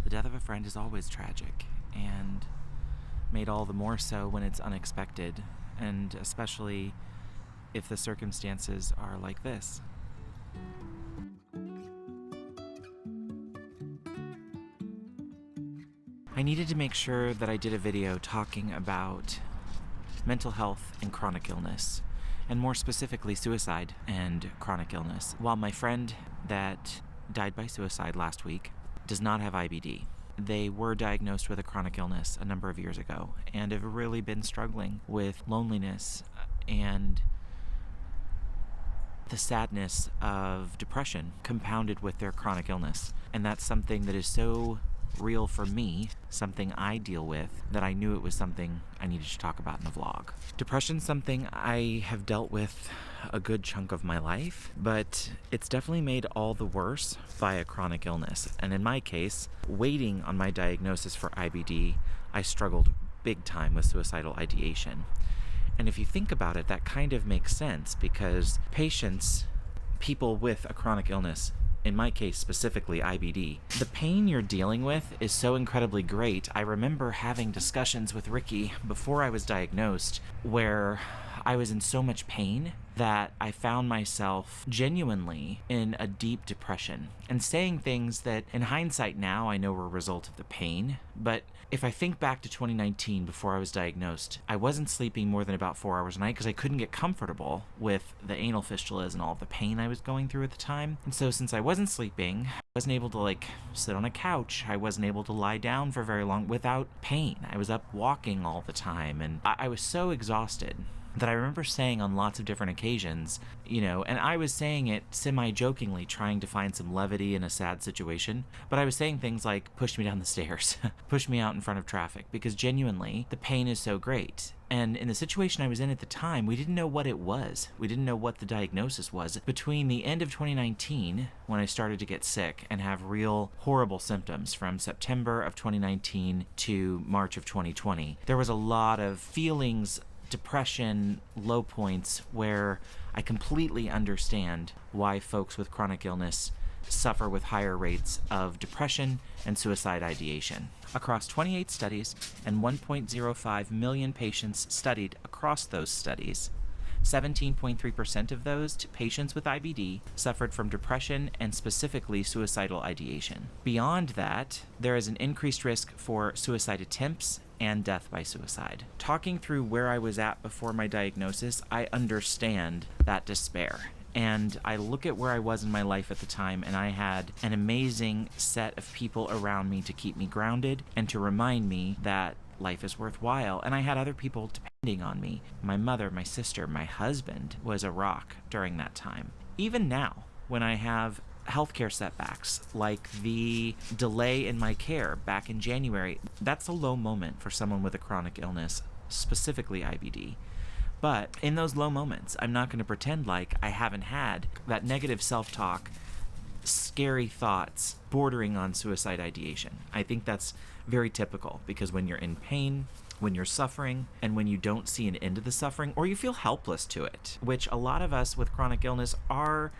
The death of a friend is always tragic, and made all the more so when it's unexpected, and especially if the circumstances are like this. I needed to make sure that I did a video talking about mental health and chronic illness, and more specifically suicide and chronic illness. While my friend that died by suicide last week does not have IBD, they were diagnosed with a chronic illness a number of years ago and have really been struggling with loneliness and the sadness of depression compounded with their chronic illness. And that's something that is so real for me, something I deal with, that I knew it was something I needed to talk about in the vlog. Depression's something I have dealt with a good chunk of my life, but it's definitely made all the worse by a chronic illness. And in my case, waiting on my diagnosis for IBD, I struggled big time with suicidal ideation. And if you think about it, that kind of makes sense, because people with a chronic illness, in my case specifically IBD, the pain you're dealing with is so incredibly great. I remember having discussions with Ricky before I was diagnosed where I was in so much pain that I found myself genuinely in a deep depression and saying things that in hindsight now I know were a result of the pain. But if I think back to 2019 before I was diagnosed, I wasn't sleeping more than about 4 hours a night because I couldn't get comfortable with the anal fistulas and all the pain I was going through at the time. And so since I wasn't sleeping, I wasn't able to sit on a couch. I wasn't able to lie down for very long without pain. I was up walking all the time, and I was so exhausted that I remember saying on lots of different occasions, and I was saying it semi-jokingly, trying to find some levity in a sad situation, but I was saying things like, push me down the stairs, push me out in front of traffic, because genuinely, the pain is so great. And in the situation I was in at the time, we didn't know what it was. We didn't know what the diagnosis was. Between the end of 2019, when I started to get sick and have real horrible symptoms from September of 2019 to March of 2020, there was a lot of feelings, depression, low points, where I completely understand why folks with chronic illness suffer with higher rates of depression and suicide ideation. Across 28 studies and 1.05 million patients studied across those studies, 17.3% of those patients with IBD suffered from depression and specifically suicidal ideation. Beyond that, there is an increased risk for suicide attempts and death by suicide. Talking through where I was at before my diagnosis, I understand that despair. And I look at where I was in my life at the time, and I had an amazing set of people around me to keep me grounded and to remind me that life is worthwhile. And I had other people depending on me. My mother, my sister, my husband was a rock during that time. Even now, when I have healthcare setbacks, like the delay in my care back in January, that's a low moment for someone with a chronic illness, specifically IBD. But in those low moments, I'm not going to pretend like I haven't had that negative self-talk, scary thoughts bordering on suicide ideation. I think that's very typical, because when you're in pain, when you're suffering, and when you don't see an end to the suffering, or you feel helpless to it, which a lot of us with chronic illness are,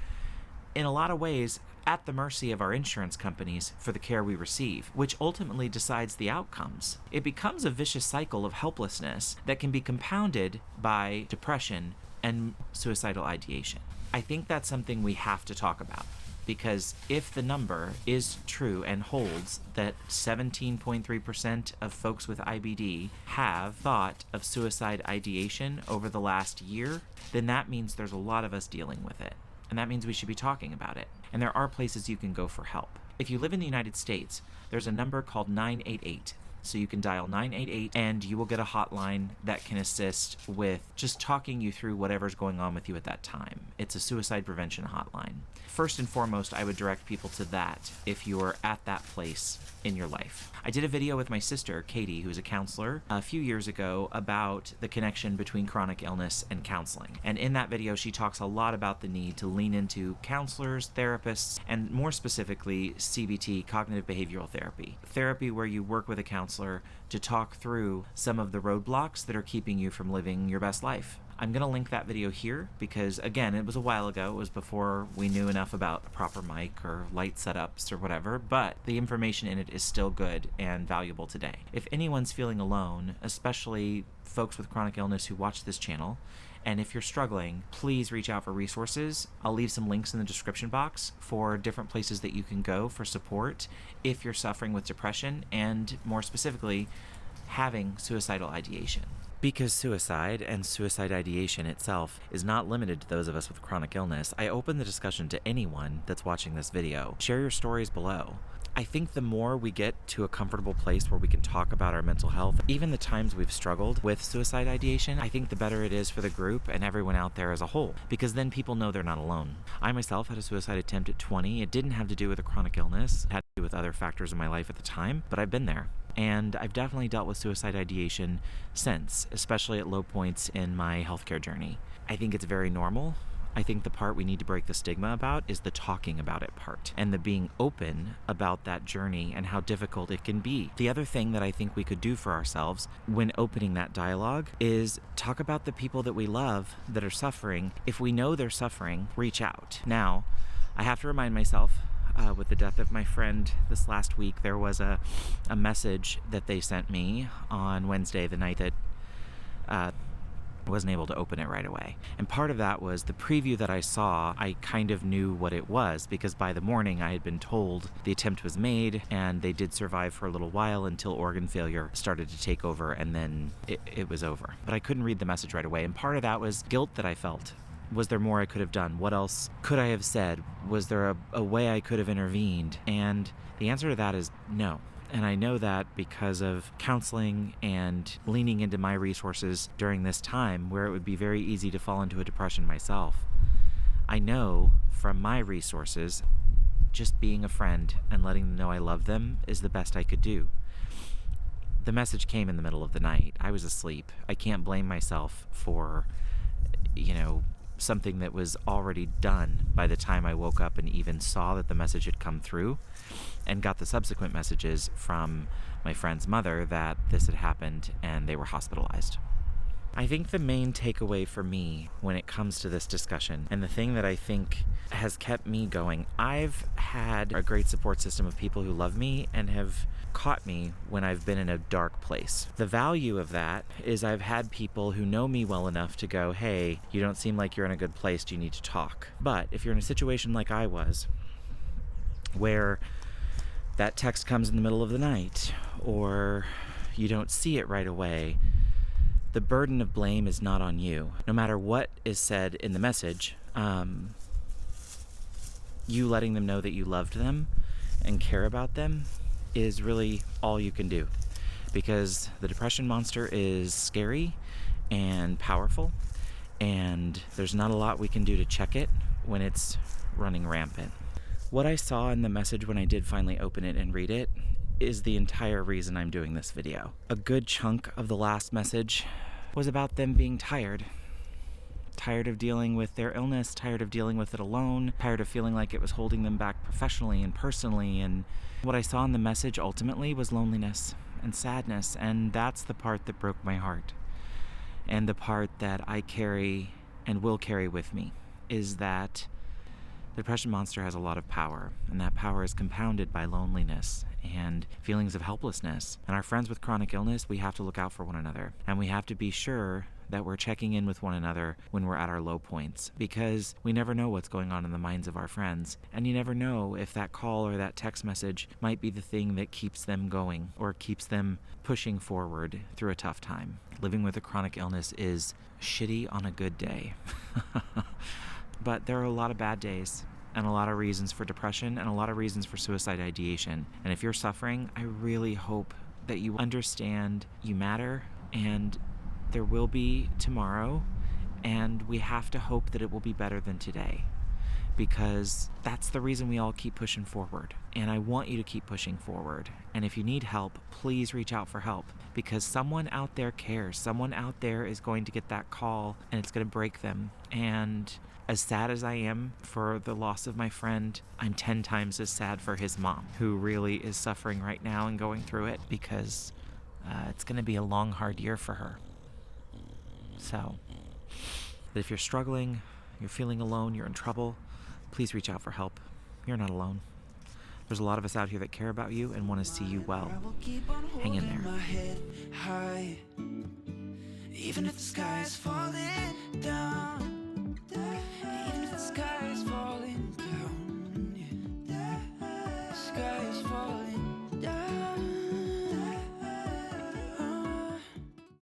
in a lot of ways, at the mercy of our insurance companies for the care we receive, which ultimately decides the outcomes. It becomes a vicious cycle of helplessness that can be compounded by depression and suicidal ideation. I think that's something we have to talk about, because if the number is true and holds that 17.3% of folks with IBD have thought of suicide ideation over the last year, then that means there's a lot of us dealing with it. And that means we should be talking about it. And there are places you can go for help. If you live in the United States, there's a number called 988. So you can dial 988 and you will get a hotline that can assist with just talking you through whatever's going on with you at that time. It's a suicide prevention hotline. First and foremost, I would direct people to that if you're at that place in your life. I did a video with my sister, Katie, who's a counselor, a few years ago about the connection between chronic illness and counseling. And in that video, she talks a lot about the need to lean into counselors, therapists, and more specifically, CBT, cognitive behavioral therapy. Therapy where you work with a counselor to talk through some of the roadblocks that are keeping you from living your best life. I'm going to link that video here because, again, it was a while ago. It was before we knew enough about a proper mic or light setups or whatever, but the information in it is still good and valuable today. If anyone's feeling alone, especially folks with chronic illness who watch this channel, and if you're struggling, please reach out for resources. I'll leave some links in the description box for different places that you can go for support if you're suffering with depression and, more specifically, having suicidal ideation. Because suicide and suicide ideation itself is not limited to those of us with chronic illness, I open the discussion to anyone that's watching this video. Share your stories below. I think the more we get to a comfortable place where we can talk about our mental health, even the times we've struggled with suicide ideation, I think the better it is for the group and everyone out there as a whole, because then people know they're not alone. I myself had a suicide attempt at 20. It didn't have to do with a chronic illness. It had to do with other factors in my life at the time, but I've been there. And I've definitely dealt with suicide ideation since, especially at low points in my healthcare journey. I think it's very normal. I think the part we need to break the stigma about is the talking about it part and the being open about that journey and how difficult it can be. The other thing that I think we could do for ourselves when opening that dialogue is talk about the people that we love that are suffering. If we know they're suffering, reach out. Now, I have to remind myself, with the death of my friend this last week, there was a message that they sent me on Wednesday, the night that I wasn't able to open it right away. And part of that was the preview that I saw. I kind of knew what it was because by the morning I had been told the attempt was made and they did survive for a little while until organ failure started to take over, and then it was over. But I couldn't read the message right away, and part of that was guilt that I felt. Was there more I could have done? What else could I have said? Was there a way I could have intervened? And the answer to that is no. And I know that because of counseling and leaning into my resources during this time where it would be very easy to fall into a depression myself. I know from my resources, just being a friend and letting them know I love them is the best I could do. The message came in the middle of the night. I was asleep. I can't blame myself for, something that was already done by the time I woke up and even saw that the message had come through and got the subsequent messages from my friend's mother that this had happened and they were hospitalized. I think the main takeaway for me when it comes to this discussion, and the thing that I think has kept me going, I've had a great support system of people who love me and have caught me when I've been in a dark place. The value of that is I've had people who know me well enough to go, hey, you don't seem like you're in a good place, do you need to talk? But if you're in a situation like I was, where that text comes in the middle of the night, or you don't see it right away, the burden of blame is not on you. No matter what is said in the message, you letting them know that you loved them and care about them is really all you can do. Because the depression monster is scary and powerful, and there's not a lot we can do to check it when it's running rampant. What I saw in the message when I did finally open it and read it is the entire reason I'm doing this video. A good chunk of the last message was about them being tired. Tired of dealing with their illness, tired of dealing with it alone, tired of feeling like it was holding them back professionally and personally. And what I saw in the message ultimately was loneliness and sadness, and that's the part that broke my heart. And the part that I carry and will carry with me is that the depression monster has a lot of power, and that power is compounded by loneliness and feelings of helplessness. And our friends with chronic illness, we have to look out for one another, and we have to be sure that we're checking in with one another when we're at our low points, because we never know what's going on in the minds of our friends, and you never know if that call or that text message might be the thing that keeps them going or keeps them pushing forward through a tough time. Living with a chronic illness is shitty on a good day. But there are a lot of bad days and a lot of reasons for depression and a lot of reasons for suicide ideation. And if you're suffering, I really hope that you understand you matter, and there will be tomorrow, and we have to hope that it will be better than today, because that's the reason we all keep pushing forward. And I want you to keep pushing forward. And if you need help, please reach out for help, because someone out there cares. Someone out there is going to get that call and it's going to break them. And as sad as I am for the loss of my friend, I'm 10 times as sad for his mom, who really is suffering right now and going through it, because it's going to be a long, hard year for her. So that if you're struggling, you're feeling alone, you're in trouble, please reach out for help. You're not alone. There's a lot of us out here that care about you and want to see you well. Hang in there. My head high, even if the sky is falling down.